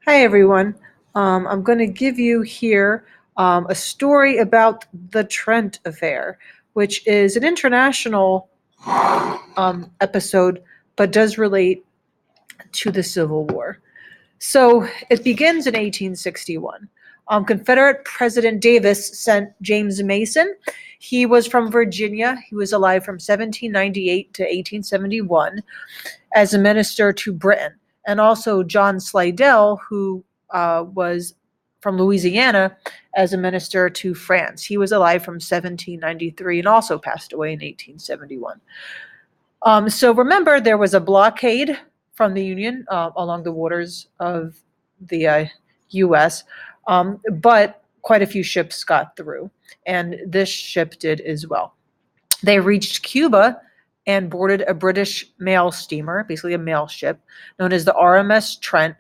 Hi, everyone. I'm going to give you here a story about the Trent Affair, which is an international episode, but does relate to the Civil War. So it begins in 1861. Confederate President Davis sent James Mason. He was from Virginia. He was alive from 1798 to 1871 as a minister to Britain, and also John Slidell, who was from Louisiana, as a minister to France. He was alive from 1793 and also passed away in 1871. So remember, there was a blockade from the Union along the waters of the U.S., but quite a few ships got through, and this ship did as well. They reached Cuba and boarded a British mail steamer, basically a mail ship, known as the RMS Trent,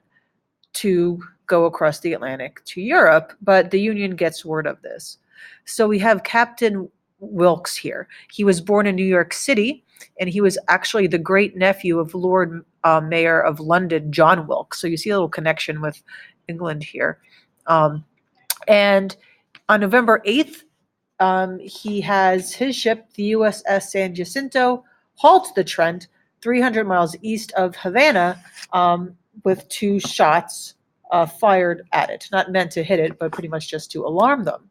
to go across the Atlantic to Europe. But the Union gets word of this. So we have Captain Wilkes here. He was born in New York City, and he was actually the great nephew of Lord Mayor of London, John Wilkes. So you see a little connection with England here. And on November 8th, he has his ship, the USS San Jacinto, halt the Trent 300 miles east of Havana with two shots fired at it. Not meant to hit it, but pretty much just to alarm them.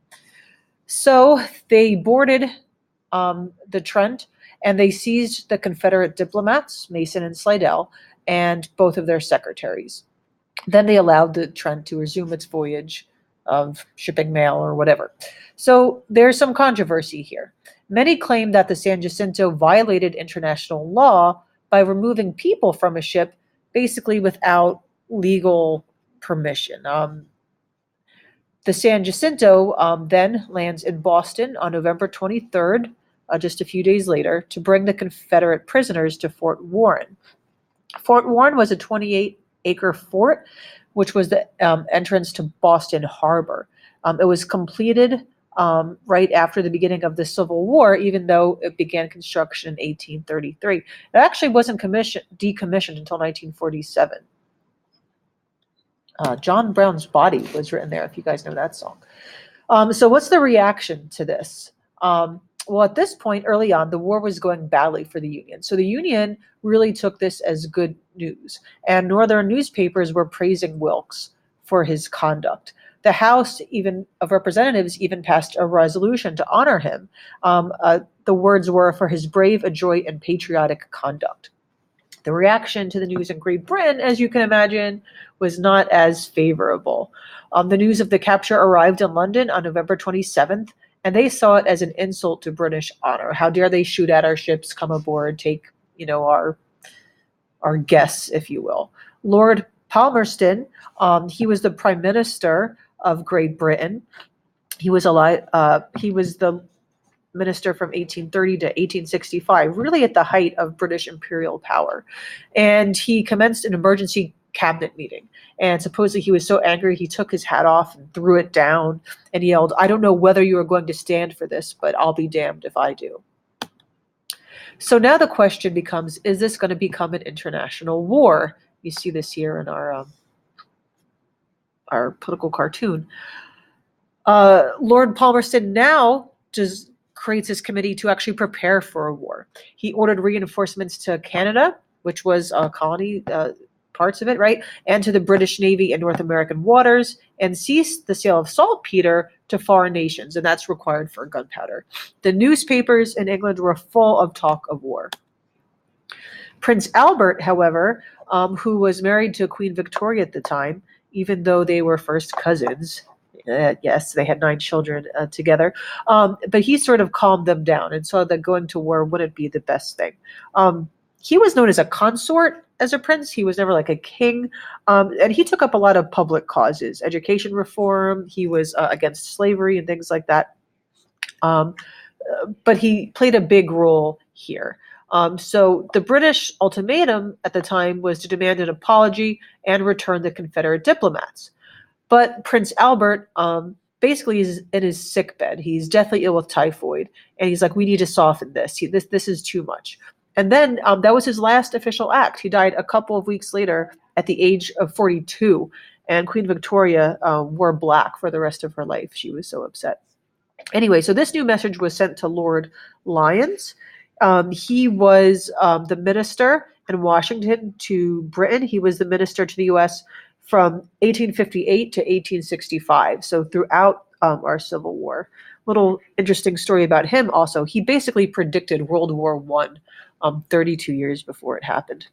So they boarded the Trent, and they seized the Confederate diplomats, Mason and Slidell, and both of their secretaries. Then they allowed the Trent to resume its voyage of shipping mail or whatever. So there's some controversy here. Many claim that the San Jacinto violated international law by removing people from a ship basically without legal permission. The San Jacinto then lands in Boston on November 23rd, just a few days later, to bring the Confederate prisoners to Fort Warren. Fort Warren was a 28-acre fort, which was the entrance to Boston Harbor. It was completed right after the beginning of the Civil War, even though it began construction in 1833. It actually wasn't decommissioned until 1947. John Brown's Body was written there, if you guys know that song. So what's the reaction to this? Well, at this point, early on, the war was going badly for the Union. So the Union really took this as good news. And Northern newspapers were praising Wilkes for his conduct. The House of Representatives even passed a resolution to honor him. The words were, "for his brave, adroit, and patriotic conduct." The reaction to the news in Great Britain, as you can imagine, was not as favorable. The news of the capture arrived in London on November 27th, and they saw it as an insult to British honor. How dare they shoot at our ships, come aboard, take, our guests, if you will. Lord Palmerston, he was the Prime Minister of Great Britain. He was alive. He was the minister from 1830 to 1865, really at the height of British imperial power. And he commenced an emergency cabinet meeting. And supposedly he was so angry, he took his hat off and threw it down and yelled, "I don't know whether you are going to stand for this, but I'll be damned if I do." So now the question becomes, is this going to become an international war? You see this here in our political cartoon. Lord Palmerston now just creates his committee to actually prepare for a war. He ordered reinforcements to Canada, which was a colony, parts of it, right? And to the British Navy in North American waters, and ceased the sale of saltpeter to foreign nations, and that's required for gunpowder. The newspapers in England were full of talk of war. Prince Albert, however, who was married to Queen Victoria at the time, even though they were first cousins, yes, they had 9 children together, but he sort of calmed them down and saw that going to war wouldn't be the best thing. He was known as a consort as a prince. He was never like a king, and he took up a lot of public causes, education reform. He was against slavery and things like that, but he played a big role here. So the British ultimatum at the time was to demand an apology and return the Confederate diplomats. But Prince Albert basically is in his sickbed. He's deathly ill with typhoid, and he's like, "We need to soften this. This is too much." And then that was his last official act. He died a couple of weeks later at the age of 42, and Queen Victoria wore black for the rest of her life. She was so upset. Anyway, so this new message was sent to Lord Lyons. He was the minister in Washington to Britain. He was the minister to the U.S. from 1858 to 1865, so throughout our Civil War. Little interesting story about him also. He basically predicted World War One 32 years before it happened.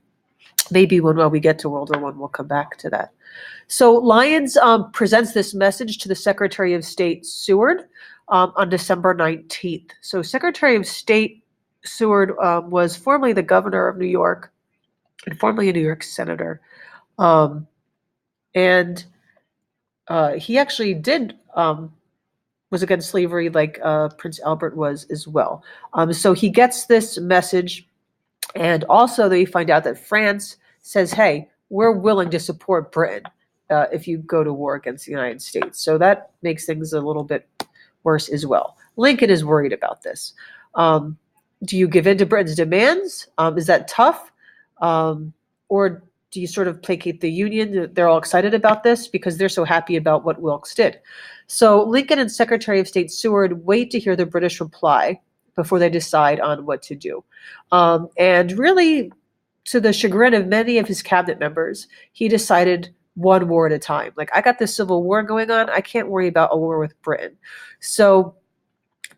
Maybe when we get to World War One, we'll come back to that. So Lyons presents this message to the Secretary of State Seward on December 19th. So Secretary of State Seward was formerly the governor of New York and formerly a New York senator. And he actually was against slavery like Prince Albert was as well. So he gets this message, and also they find out that France says, hey, we're willing to support Britain if you go to war against the United States. So that makes things a little bit worse as well. Lincoln is worried about this. Do you give in to Britain's demands? Is that tough? Or do you sort of placate the Union? They're all excited about this because they're so happy about what Wilkes did. So Lincoln and Secretary of State Seward wait to hear the British reply before they decide on what to do. And really, to the chagrin of many of his cabinet members, he decided one war at a time. Like, I got this Civil War going on. I can't worry about a war with Britain. So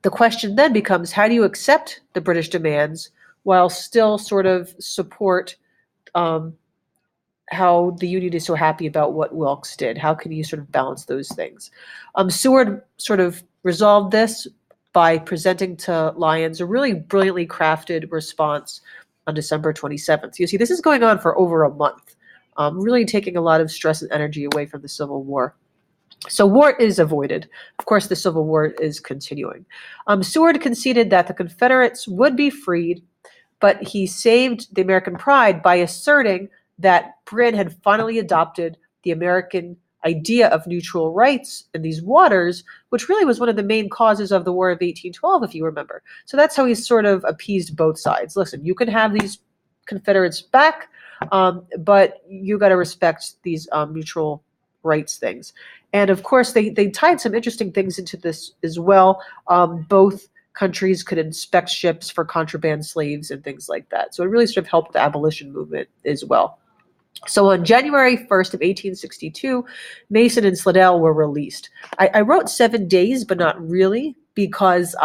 the question then becomes, how do you accept the British demands while still sort of support how the Union is so happy about what Wilkes did? How can you sort of balance those things? Seward sort of resolved this by presenting to Lyons a really brilliantly crafted response on December 27th. You see, this is going on for over a month, really taking a lot of stress and energy away from the Civil War. So war is avoided. Of course, the Civil War is continuing. Seward conceded that the Confederates would be freed, but he saved the American pride by asserting that Britain had finally adopted the American idea of neutral rights in these waters, which really was one of the main causes of the War of 1812, if you remember. So that's how he sort of appeased both sides. Listen, you can have these Confederates back, but you got to respect these neutral rights things. And of course, they tied some interesting things into this as well. Both countries could inspect ships for contraband slaves and things like that. So it really sort of helped the abolition movement as well. So on January 1st of 1862, Mason and Slidell were released. I wrote 7 days, but not really, because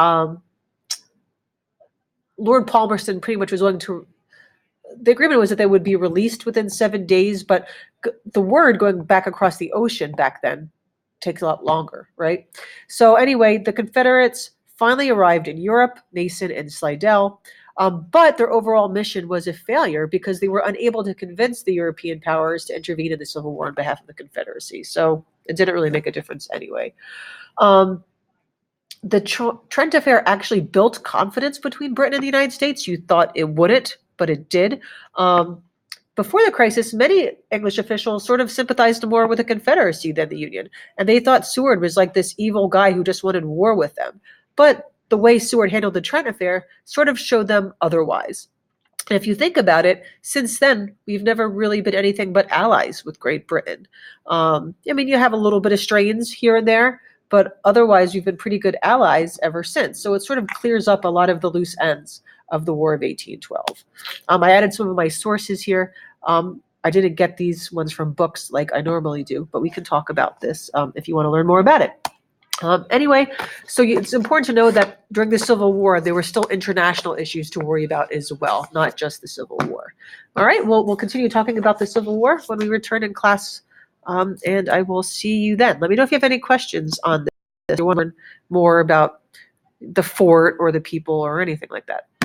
Lord Palmerston pretty much was willing to. The agreement was that they would be released within 7 days, but the word going back across the ocean back then takes a lot longer, right? So anyway, the Confederates finally arrived in Europe, Mason and Slidell. But their overall mission was a failure because they were unable to convince the European powers to intervene in the Civil War on behalf of the Confederacy. So it didn't really make a difference anyway. The Trent Affair actually built confidence between Britain and the United States. You thought it wouldn't, but it did. Before the crisis, many English officials sort of sympathized more with the Confederacy than the Union, and they thought Seward was like this evil guy who just wanted war with them. But the way Seward handled the Trent Affair sort of showed them otherwise. And if you think about it, since then, we've never really been anything but allies with Great Britain. I mean, you have a little bit of strains here and there, but otherwise, we've been pretty good allies ever since. So it sort of clears up a lot of the loose ends of the War of 1812. I added some of my sources here. I didn't get these ones from books like I normally do, but we can talk about this if you want to learn more about it. Anyway, so it's important to know that during the Civil War, there were still international issues to worry about as well, not just the Civil War. All right, we'll continue talking about the Civil War when we return in class, and I will see you then. Let me know if you have any questions on this, or want to learn more about the fort or the people or anything like that.